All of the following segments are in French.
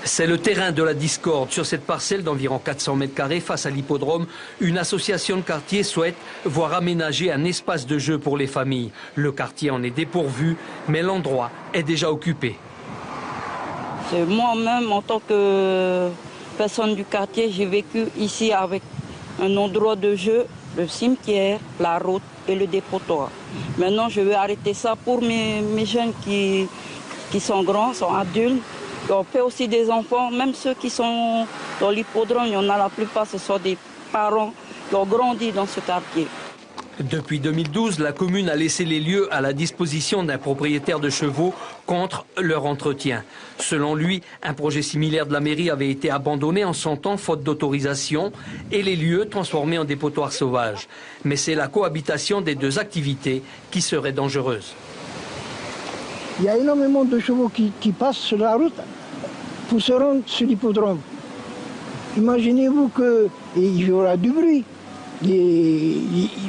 C'est le terrain de la discorde. Sur cette parcelle d'environ 400 mètres carrés face à l'hippodrome, une association de quartier souhaite voir aménager un espace de jeu pour les familles. Le quartier en est dépourvu, mais l'endroit est déjà occupé. Moi-même, en tant que personne du quartier, j'ai vécu ici avec un endroit de jeu, le cimetière, la route et le dépotoir. Maintenant, je vais arrêter ça pour mes jeunes qui sont grands, sont adultes. On fait aussi des enfants, même ceux qui sont dans l'hippodrome, il y en a la plupart, ce sont des parents qui ont grandi dans ce quartier. Depuis 2012, la commune a laissé les lieux à la disposition d'un propriétaire de chevaux contre leur entretien. Selon lui, un projet similaire de la mairie avait été abandonné en son temps faute d'autorisation et les lieux transformés en dépotoirs sauvages. Mais c'est la cohabitation des deux activités qui serait dangereuse. Il y a énormément de chevaux qui passent sur la route pour se rendre sur l'hippodrome. Imaginez-vous qu'il y aura du bruit,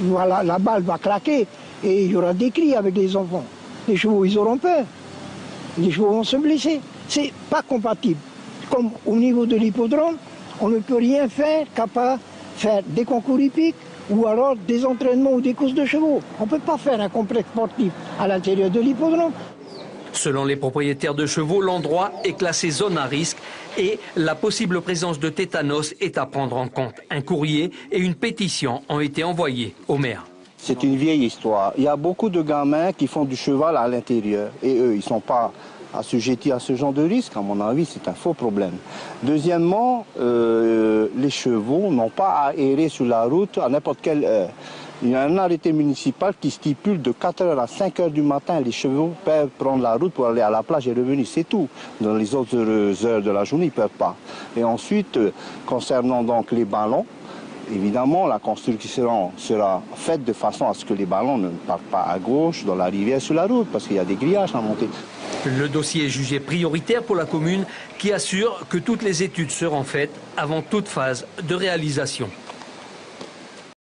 voilà, la balle va claquer et il y aura des cris avec les enfants. Les chevaux, ils auront peur. Les chevaux vont se blesser. C'est pas compatible. Comme au niveau de l'hippodrome, on ne peut rien faire qu'à part faire des concours hippiques ou alors des entraînements ou des courses de chevaux. On ne peut pas faire un complexe sportif à l'intérieur de l'hippodrome. Selon les propriétaires de chevaux, l'endroit est classé zone à risque et la possible présence de tétanos est à prendre en compte. Un courrier et une pétition ont été envoyés au maire. C'est une vieille histoire. Il y a beaucoup de gamins qui font du cheval à l'intérieur et eux, ils ne sont pas assujettis à ce genre de risque. À mon avis, c'est un faux problème. Deuxièmement, les chevaux n'ont pas à errer sur la route à n'importe quelle heure. Il y a un arrêté municipal qui stipule de 4h à 5h du matin, les chevaux peuvent prendre la route pour aller à la plage et revenir, c'est tout. Dans les autres heures de la journée, ils ne peuvent pas. Et ensuite, concernant donc les ballons, évidemment, la construction sera faite de façon à ce que les ballons ne partent pas à gauche, dans la rivière, sur la route, parce qu'il y a des grillages à monter. Le dossier est jugé prioritaire pour la commune qui assure que toutes les études seront faites avant toute phase de réalisation.